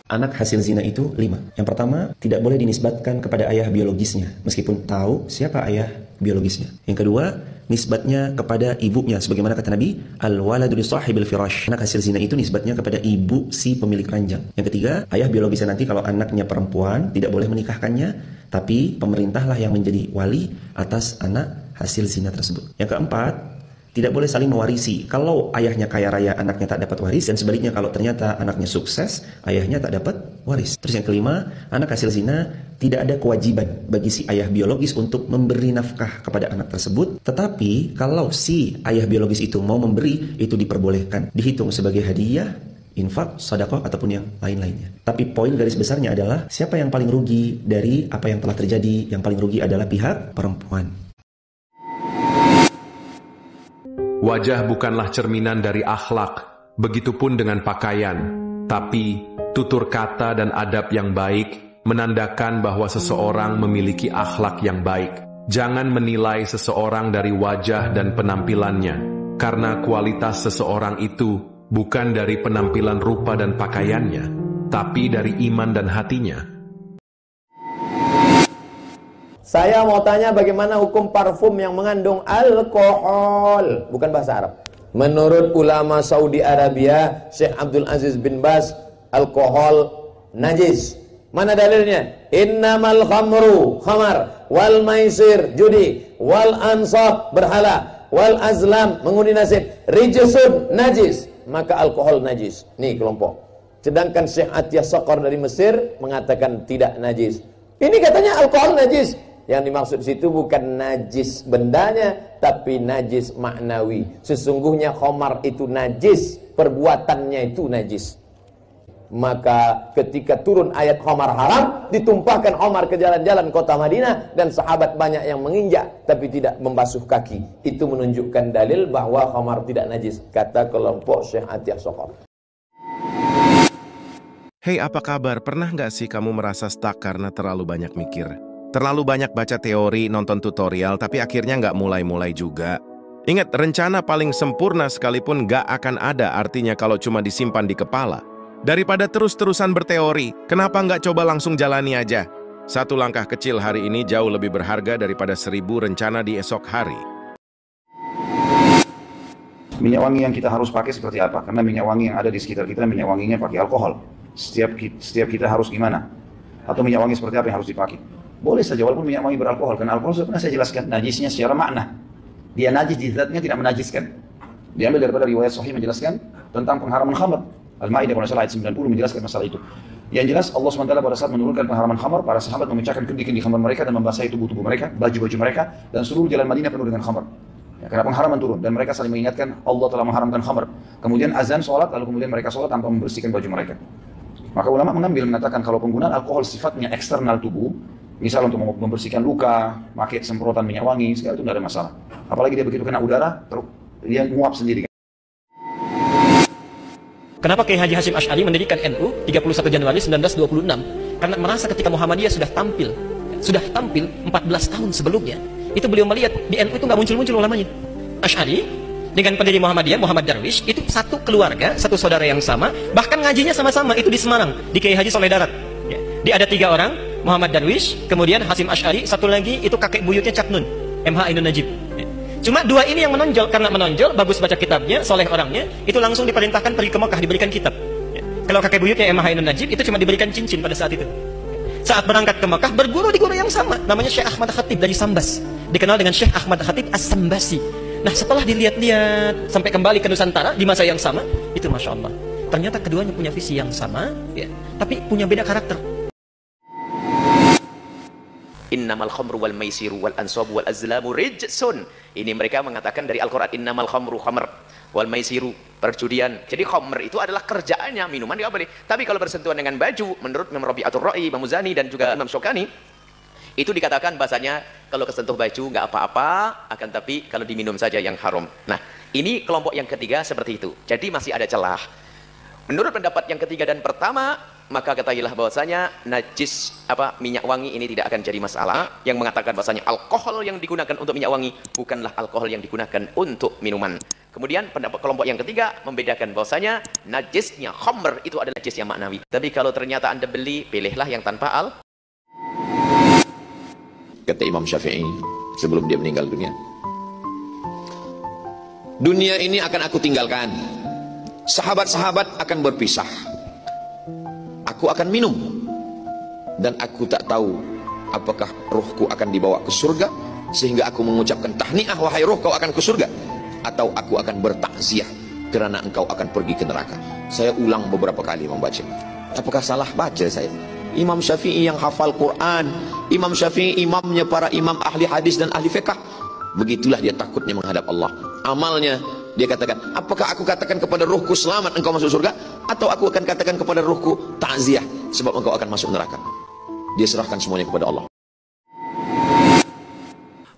Anak hasil zina itu 5. Yang pertama, tidak boleh dinisbatkan kepada ayah biologisnya, meskipun tahu siapa ayah biologisnya. Yang kedua, nisbatnya kepada ibunya, sebagaimana kata Nabi, al-waladu li sahibil firash. Anak hasil zina itu nisbatnya kepada ibu si pemilik ranjang. Yang ketiga, ayah biologisnya nanti kalau anaknya perempuan tidak boleh menikahkannya, tapi pemerintahlah yang menjadi wali atas anak hasil zina tersebut. Yang keempat, tidak boleh saling mewarisi. Kalau ayahnya kaya raya, anaknya tak dapat waris, dan sebaliknya kalau ternyata anaknya sukses, ayahnya tak dapat waris. Terus yang kelima, anak hasil zina tidak ada kewajiban bagi si ayah biologis untuk memberi nafkah kepada anak tersebut. Tetapi kalau si ayah biologis itu mau memberi, itu diperbolehkan. Dihitung sebagai hadiah, infak, sedekah, ataupun yang lain-lainnya. Tapi poin garis besarnya adalah siapa yang paling rugi dari apa yang telah terjadi? Yang paling rugi adalah pihak perempuan. Wajah bukanlah cerminan dari akhlak, begitupun dengan pakaian. Tapi, tutur kata dan adab yang baik menandakan bahwa seseorang memiliki akhlak yang baik. Jangan menilai seseorang dari wajah dan penampilannya, karena kualitas seseorang itu bukan dari penampilan rupa dan pakaiannya, tapi dari iman dan hatinya. Saya mau tanya bagaimana hukum parfum yang mengandung alkohol, bukan bahasa Arab. Menurut ulama Saudi Arabia, Syekh Abdul Aziz bin Baz, alkohol najis. Mana dalilnya? Innamal khamru khamar, wal maisir judi, wal ansab berhala, wal azlam mengundi nasib, rijsun najis. Maka alkohol najis. Nih kelompok. Sedangkan Syekh Atiyah Saqar dari Mesir mengatakan tidak najis. Ini katanya alkohol najis. Yang dimaksud di situ bukan najis bendanya, tapi najis maknawi. Sesungguhnya khamar itu najis, perbuatannya itu najis. Maka ketika turun ayat khamar haram, ditumpahkan khamar ke jalan-jalan kota Madinah, dan sahabat banyak yang menginjak tapi tidak membasuh kaki. Itu menunjukkan dalil bahwa khamar tidak najis, kata kelompok Syekh Atiyah Saqar. Hey, apa kabar? Pernah nggak sih kamu merasa stuck karena terlalu banyak mikir? Terlalu banyak baca teori, nonton tutorial, tapi akhirnya nggak mulai-mulai juga. Ingat, rencana paling sempurna sekalipun nggak akan ada artinya kalau cuma disimpan di kepala. Daripada terus-terusan berteori, kenapa nggak coba langsung jalani aja? Satu langkah kecil hari ini jauh lebih berharga daripada 1000 rencana di esok hari. Minyak wangi yang kita harus pakai seperti apa? Karena minyak wangi yang ada di sekitar kita, minyak wanginya pakai alkohol. Setiap kita harus gimana? Atau minyak wangi seperti apa yang harus dipakai? Boleh saja walaupun minyak wangi beralkohol, karena alkohol sudah pernah saya jelaskan najisnya secara makna. Dia najis di zatnya, tidak menajiskan. Diambil daripada riwayat sahih menjelaskan tentang pengharaman khamr. Al-Maidah kalau salah ayat 90 menjelaskan masalah itu. Yang jelas Allah SWT pada saat menurunkan pengharaman khamr, para sahabat memecahkan kendi-kendi khamr mereka dan membasahi tubuh-tubuh mereka, baju-baju mereka, dan seluruh jalan Madinah penuh dengan khamr. Ya, karena pengharaman turun dan mereka saling mengingatkan Allah telah mengharamkan khamr. Kemudian azan sholat, lalu kemudian mereka sholat tanpa membersihkan baju mereka. Maka ulama mengambil mengatakan kalau penggunaan alkohol sifatnya eksternal tubuh, misal untuk membersihkan luka, pakai semprotan minyak wangi, segala itu tidak ada masalah. Apalagi dia begitu kena udara, dia nguap sendiri. Kenapa Kiai Haji Hasyim Asy'ari mendirikan NU 31 Januari 1926? Karena merasa ketika Muhammadiyah sudah tampil 14 tahun sebelumnya, itu beliau melihat di NU itu nggak muncul-muncul ulamanya. Asy'ari dengan pendiri Muhammadiyah, Muhammad Darwish, itu satu keluarga, satu saudara yang sama, bahkan ngajinya sama-sama, itu di Semarang, di Kiai Haji Soleh Darat. Dia ada 3 orang, Muhammad Darwish, kemudian Hasyim Asy'ari, satu lagi itu kakek buyutnya Cak Nun, MH Ainun Najib. Cuma 2 ini yang menonjol, karena menonjol, bagus baca kitabnya, soleh orangnya, itu langsung diperintahkan pergi ke Mekah, diberikan kitab. Kalau kakek buyutnya MH Ainun Najib, itu cuma diberikan cincin pada saat itu. Saat berangkat ke Mekah, berguru di guru yang sama, namanya Syekh Ahmad Khatib dari Sambas, dikenal dengan Syekh Ahmad Khatib As-Sambasi. Nah, setelah dilihat-lihat sampai kembali ke Nusantara di masa yang sama, itu Masya Allah, ternyata keduanya punya visi yang sama, ya, tapi punya beda karakter. Innamal khamru wal maisiru wal ansabu wal azlamu rijsun. Ini mereka mengatakan dari Al-Quran, innamal khamru khamr wal maisiru, perjudian. Jadi khamr itu adalah kerjaannya, minuman tidak boleh. Tapi kalau bersentuhan dengan baju, menurut Imam Rabi'atul Ra'i, Imam Muzani dan juga Imam Syukani, itu dikatakan bahasanya kalau kesentuh baju nggak apa-apa, akan tapi kalau diminum saja yang haram. Nah, ini kelompok yang ketiga seperti itu. Jadi masih ada celah. Menurut pendapat yang ketiga dan pertama, maka ketahuilah bahwasanya najis minyak wangi ini tidak akan jadi masalah. Yang mengatakan bahwasanya alkohol yang digunakan untuk minyak wangi bukanlah alkohol yang digunakan untuk minuman. Kemudian pendapat kelompok yang ketiga membedakan bahwasanya najisnya khamr itu adalah najis yang maknawi. Tapi kalau ternyata Anda beli, pilihlah yang tanpa Kata Imam Syafi'i sebelum dia meninggal dunia, dunia ini akan aku tinggalkan, sahabat-sahabat akan berpisah, aku akan minum, dan aku tak tahu apakah ruhku akan dibawa ke surga sehingga aku mengucapkan tahniah, wahai ruh kau akan ke surga, atau aku akan bertakziah kerana engkau akan pergi ke neraka. Saya ulang beberapa kali membaca. Apakah salah baca saya? Imam Syafi'i yang hafal Quran, Imam Syafi'i imamnya para imam ahli hadis dan ahli fiqh, begitulah dia takutnya menghadap Allah. Amalnya dia katakan, apakah aku katakan kepada ruhku selamat engkau masuk surga, atau aku akan katakan kepada ruhku takziah sebab engkau akan masuk neraka. Dia serahkan semuanya kepada Allah.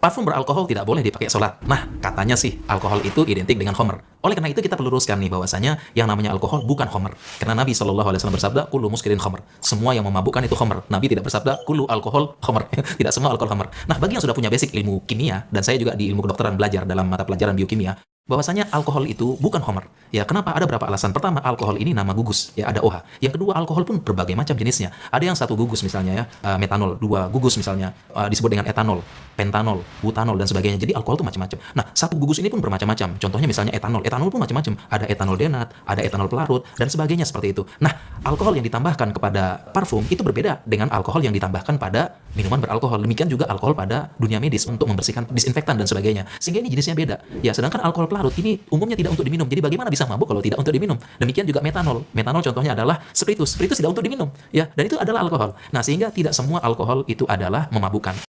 Parfum beralkohol tidak boleh dipakai sholat. Nah, katanya sih alkohol itu identik dengan khamr. Oleh karena itu kita perlu luruskan nih bahwasanya yang namanya alkohol bukan khamr. Karena Nabi SAW bersabda, kullu muskirin khamr. Semua yang memabukkan itu khamr. Nabi tidak bersabda, kullu alkohol khamr. Tidak semua alkohol khamr. Nah, bagi yang sudah punya basic ilmu kimia, dan saya juga di ilmu kedokteran belajar dalam mata pelajaran biokimia, bahwasanya alkohol itu bukan khamr. Ya, kenapa? Ada beberapa alasan. Pertama, alkohol ini nama gugus, ya ada OH. Yang kedua, alkohol pun berbagai macam jenisnya. Ada yang satu gugus misalnya ya, metanol, dua gugus misalnya disebut dengan etanol, pentanol, butanol dan sebagainya. Jadi alkohol itu macam-macam. Nah, satu gugus ini pun bermacam-macam. Contohnya misalnya etanol. Etanol pun macam-macam. Ada etanol denat, ada etanol pelarut dan sebagainya seperti itu. Nah, alkohol yang ditambahkan kepada parfum itu berbeda dengan alkohol yang ditambahkan pada minuman beralkohol. Demikian juga alkohol pada dunia medis untuk membersihkan disinfektan dan sebagainya. Sehingga ini jenisnya beda. Ya, sedangkan alkohol pelarut ini umumnya tidak untuk diminum. Jadi bagaimana bisa mabuk kalau tidak untuk diminum? Demikian juga metanol. Metanol contohnya adalah spiritus. Spiritus tidak untuk diminum, ya. Dan itu adalah alkohol. Nah, sehingga tidak semua alkohol itu adalah memabukkan.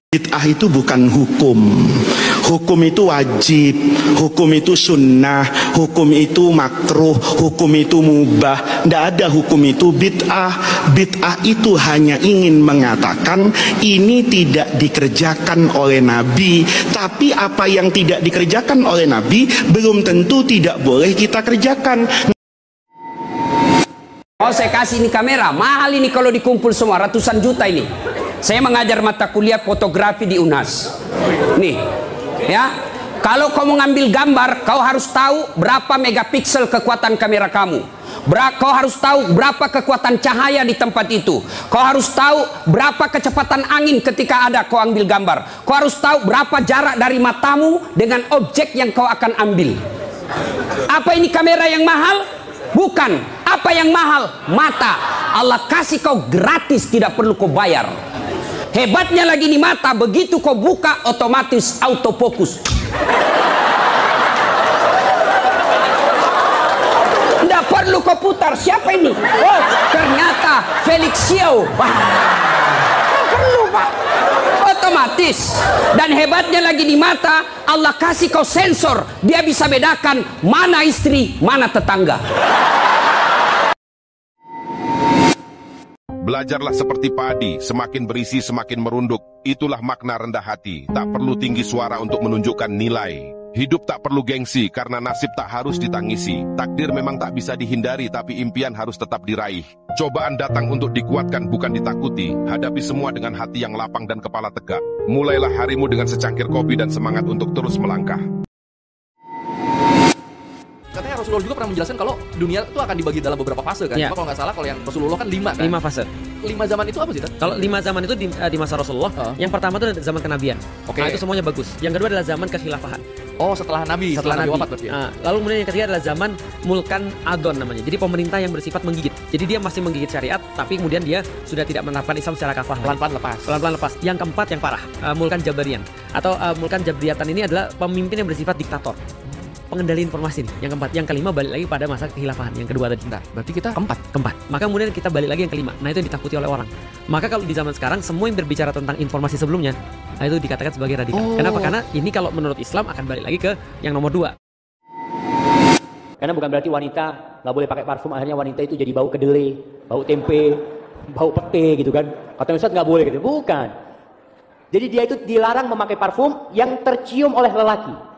Bid'ah itu bukan hukum. Hukum itu wajib, hukum itu sunnah, hukum itu makruh, hukum itu mubah. Tidak ada hukum itu bid'ah. Bid'ah itu hanya ingin mengatakan ini tidak dikerjakan oleh Nabi. Tapi apa yang tidak dikerjakan oleh Nabi belum tentu tidak boleh kita kerjakan. Oh, saya kasih ini kamera, mahal ini kalau dikumpul semua, ratusan juta ini. Saya mengajar mata kuliah fotografi di UNAS. Nih, ya. Kalau kau mengambil gambar, kau harus tahu berapa megapiksel kekuatan kamera kamu. Kau harus tahu berapa kekuatan cahaya di tempat itu. Kau harus tahu berapa kecepatan angin ketika ada kau ambil gambar. Kau harus tahu berapa jarak dari matamu dengan objek yang kau akan ambil. Apa ini kamera yang mahal? Bukan. Apa yang mahal? Mata. Allah kasih kau gratis, tidak perlu kau bayar. Hebatnya lagi di mata, begitu kau buka otomatis autofokus. Tidak perlu kau putar. Siapa ini? Oh, ternyata Felixio. Wah, tidak perlu, Pak. Otomatis. Dan hebatnya lagi di mata, Allah kasih kau sensor. Dia bisa bedakan mana istri, mana tetangga. Belajarlah seperti padi, semakin berisi semakin merunduk. Itulah makna rendah hati. Tak perlu tinggi suara untuk menunjukkan nilai. Hidup tak perlu gengsi karena nasib tak harus ditangisi. Takdir memang tak bisa dihindari tapi impian harus tetap diraih. Cobaan datang untuk dikuatkan bukan ditakuti. Hadapi semua dengan hati yang lapang dan kepala tegak. Mulailah harimu dengan secangkir kopi dan semangat untuk terus melangkah. Katanya Rasulullah juga pernah menjelaskan kalau dunia itu akan dibagi dalam beberapa fase kan. Ya. Kalau nggak salah kalau yang Rasulullah kan 5 kan. 5 fase. 5 zaman itu apa sih? Kalau 5 zaman itu di masa Rasulullah, yang pertama itu zaman kenabian. Oke. Nah, itu semuanya bagus. Yang kedua adalah zaman kekhilafahan. Oh, setelah Nabi wafat berarti. Lalu kemudian yang ketiga adalah zaman mulkan adon namanya. Jadi pemerintah yang bersifat menggigit. Jadi dia masih menggigit syariat, tapi kemudian dia sudah tidak menerapkan Islam secara kafah. Pelan-pelan lepas. Pelan-pelan lepas. Yang keempat yang parah, mulkan jabarian atau mulkan jabriyatan ini adalah pemimpin yang bersifat diktator. Pengendali informasi nih, yang keempat. Yang kelima balik lagi pada masa kekhilafahan. Yang kedua tadi. Bentar, berarti kita keempat. Maka kemudian kita balik lagi yang kelima. Nah, itu yang ditakuti oleh orang. Maka kalau di zaman sekarang semua yang berbicara tentang informasi sebelumnya, nah itu dikatakan sebagai radikal. Kenapa? Karena ini kalau menurut Islam akan balik lagi ke yang nomor 2. Karena bukan berarti wanita nggak boleh pakai parfum, akhirnya wanita itu jadi bau kedelai, bau tempe, bau pete gitu kan. Kata Ustaz nggak boleh gitu. Bukan. Jadi dia itu dilarang memakai parfum yang tercium oleh lelaki.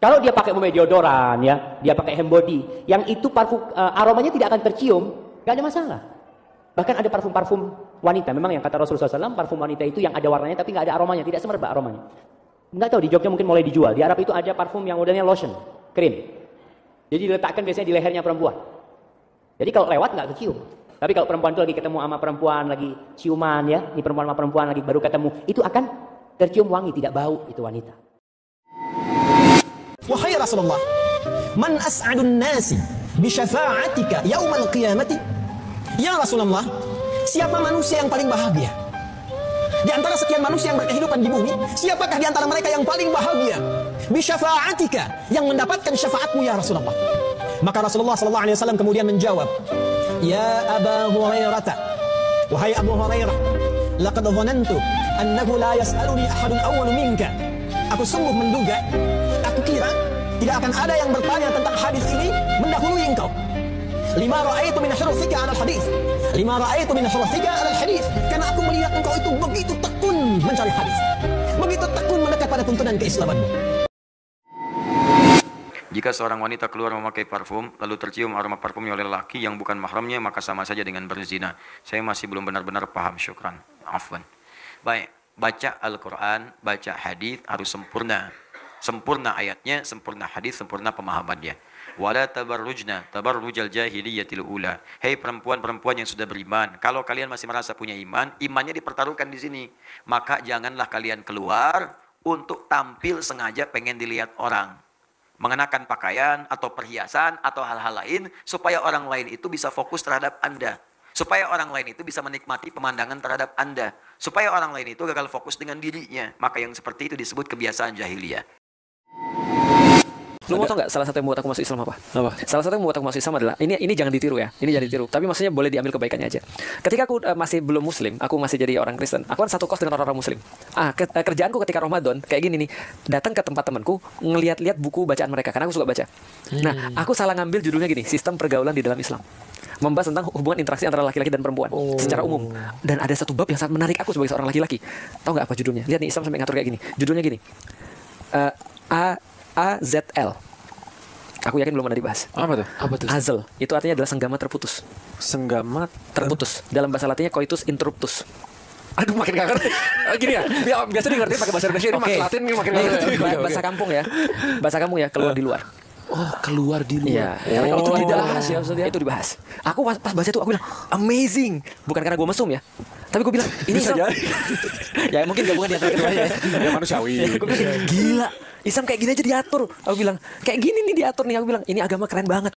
Kalau dia pakai deodoran ya, dia pakai hand body, yang itu parfum aromanya tidak akan tercium, nggak ada masalah. Bahkan ada parfum-parfum wanita, memang yang kata Rasulullah SAW, parfum wanita itu yang ada warnanya tapi nggak ada aromanya, tidak semerbak aromanya. Nggak tahu, di Jogja mungkin mulai dijual. Di Arab itu ada parfum yang modelnya lotion, krim. Jadi diletakkan biasanya di lehernya perempuan. Jadi kalau lewat nggak kecium. Tapi kalau perempuan itu lagi ketemu sama perempuan, lagi ciuman ya, ini perempuan sama perempuan lagi baru ketemu, itu akan tercium wangi, tidak bau, itu wanita. Wahai Rasulullah, man as'adun nasi bi syafa'atika yaumal qiyamati? Ya Rasulullah, siapa manusia yang paling bahagia? Di antara sekian manusia yang berkehidupan di bumi, siapakah di antara mereka yang paling bahagia? Bi syafa'atika, yang mendapatkan syafaatmu ya Rasulullah. Maka Rasulullah SAW kemudian menjawab, Ya Aba Hurairah, wahai Abu Hurairah, laqad dhanantu annahu la yas'aluni ahadun awwalu minka. Aku sungguh menduga, aku kira tidak akan ada yang bertanya tentang hadis ini mendahului engkau. Lima ra'aitu min hirfika 'ala al-hadis. Lima ra'aitu min hirfika 'ala al-hadis. Karena aku melihat engkau itu begitu tekun mencari hadis. Begitu tekun mendekat pada tuntunan keislamanmu. Jika seorang wanita keluar memakai parfum, lalu tercium aroma parfumnya oleh lelaki yang bukan mahramnya, maka sama saja dengan berzina. Saya masih belum benar-benar paham, syukran. Afwan. Baik, baca Al-Quran, baca hadis harus sempurna. Sempurna ayatnya, sempurna hadis, sempurna pemahamannya. Wala tabarrujna tabarrujal jahiliyatil ula. Hei perempuan-perempuan yang sudah beriman, kalau kalian masih merasa punya iman, imannya dipertaruhkan di sini. Maka janganlah kalian keluar untuk tampil sengaja pengen dilihat orang. Mengenakan pakaian atau perhiasan atau hal-hal lain supaya orang lain itu bisa fokus terhadap Anda. Supaya orang lain itu bisa menikmati pemandangan terhadap Anda. Supaya orang lain itu gagal fokus dengan dirinya. Maka yang seperti itu disebut kebiasaan jahiliyah. Lu mau tau nggak salah satu yang membuat aku masuk Islam apa? Salah satu yang membuat aku masuk Islam adalah ini jangan ditiru ya. Ini jangan ditiru. Tapi maksudnya boleh diambil kebaikannya aja. Ketika aku masih belum Muslim, aku masih jadi orang Kristen. Aku kan satu kos dengan orang-orang Muslim. Kerjaanku ketika Ramadan kayak gini nih, datang ke tempat temanku, ngeliat-liat buku bacaan mereka karena aku suka baca. Nah, aku salah ngambil judulnya gini, sistem pergaulan di dalam Islam. Membahas tentang hubungan interaksi antara laki-laki dan perempuan secara umum. Dan ada satu bab yang sangat menarik aku sebagai seorang laki-laki. Tahu nggak apa judulnya? Lihat nih, Islam sampai ngatur kayak gini. Judulnya gini. AZL. Aku yakin belum pernah dibahas. Apa tuh? Apa tuh? Azl. Itu artinya adalah senggama terputus. Senggama terputus. Dalam bahasa Latinnya coitus interruptus. Aduh, makin gak ngerti. Gini ya, biasa ngerti pakai bahasa Indonesia, ini makin Latin, ini makin gak ngerti. Bahasa kampung ya. Bahasa kampung ya, keluar di luar. Oh, keluar di luar. Iya. Kalau itu dibahas ya maksudnya. Itu dibahas. Aku pas baca itu aku bilang amazing. Bukan karena gue mesum ya. Tapi gue bilang ini bisa jadi. Ya mungkin gabungan di antara keduanya. Ya manusiawi. Gue bilang gila. Islam kayak gini aja diatur. Aku bilang kayak gini nih diatur nih. Aku bilang ini agama keren banget.